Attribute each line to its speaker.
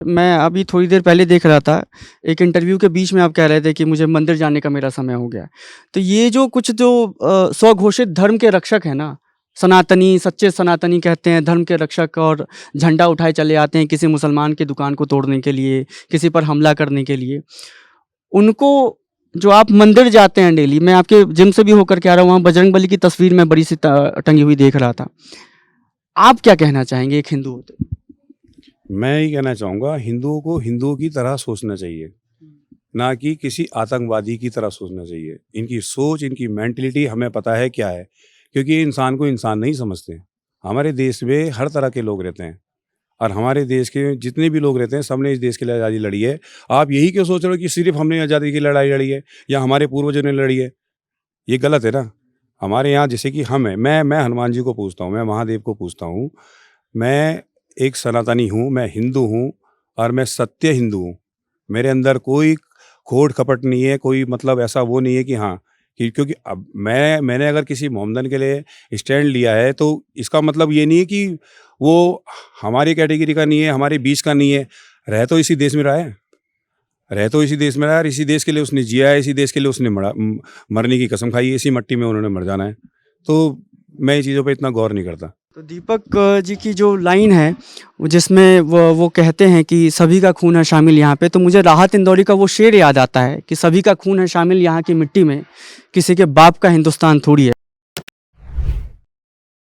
Speaker 1: मैं अभी थोड़ी देर पहले देख रहा था, एक इंटरव्यू के बीच में आप कह रहे थे कि मुझे मंदिर जाने का मेरा समय हो गया है। तो ये जो कुछ जो स्वघोषित धर्म के रक्षक हैं ना, सनातनी, सच्चे सनातनी कहते हैं धर्म के रक्षक और झंडा उठाए चले आते हैं किसी मुसलमान की दुकान को तोड़ने के लिए, किसी पर हमला करने के लिए। उनको जो आप मंदिर जाते हैं डेली, मैं आपके जिम से भी होकर के आ रहा हूँ, वहाँ बजरंगबली की तस्वीर मैं बड़ी सी टंगी हुई देख रहा था। आप क्या कहना चाहेंगे एक हिंदू होते?
Speaker 2: मैं ये कहना चाहूँगा, हिंदुओं को हिंदुओं की तरह सोचना चाहिए, ना कि किसी आतंकवादी की तरह सोचना चाहिए। इनकी सोच, इनकी मेंटालिटी हमें पता है क्या है, क्योंकि ये इंसान को इंसान नहीं समझते। हमारे देश में हर तरह के लोग रहते हैं और हमारे देश के जितने भी लोग रहते हैं, सबने इस देश के लिए आज़ादी लड़ी है। आप यही क्यों सोच रहे हो कि सिर्फ़ हमने आज़ादी की लड़ाई लड़ी है या हमारे पूर्वजों ने लड़ी है? ये गलत है ना। हमारे यहाँ जैसे कि हम हैं, मैं हनुमान जी को पूजता हूँ, मैं महादेव को पूजता हूँ। मैं एक सनातनी हूँ, मैं हिंदू हूँ और मैं सत्य हिंदू हूँ। मेरे अंदर कोई खोट-कपट नहीं है, कोई मतलब ऐसा वो नहीं है कि हाँ, कि क्योंकि अब मैंने अगर किसी मोमडन के लिए स्टैंड लिया है, तो इसका मतलब ये नहीं है कि वो हमारी कैटेगरी का नहीं है, हमारे बीच का नहीं है। रह तो इसी देश में रहा है। रह तो इसी देश में रहा है और इसी देश के लिए उसने जिया है, इसी देश के लिए उसने मरने की कसम खाई है, इसी मिट्टी में उन्होंने मर जाना है। तो मैं ये चीज़ों पे इतना गौर नहीं करता।
Speaker 1: तो दीपक जी की जो लाइन है वो जिसमें वो कहते हैं कि सभी का खून है शामिल यहाँ पे, तो मुझे राहत इंदौरी का वो शेर याद आता है कि सभी का खून है शामिल यहाँ की मिट्टी में, किसी के बाप का हिंदुस्तान थोड़ी है।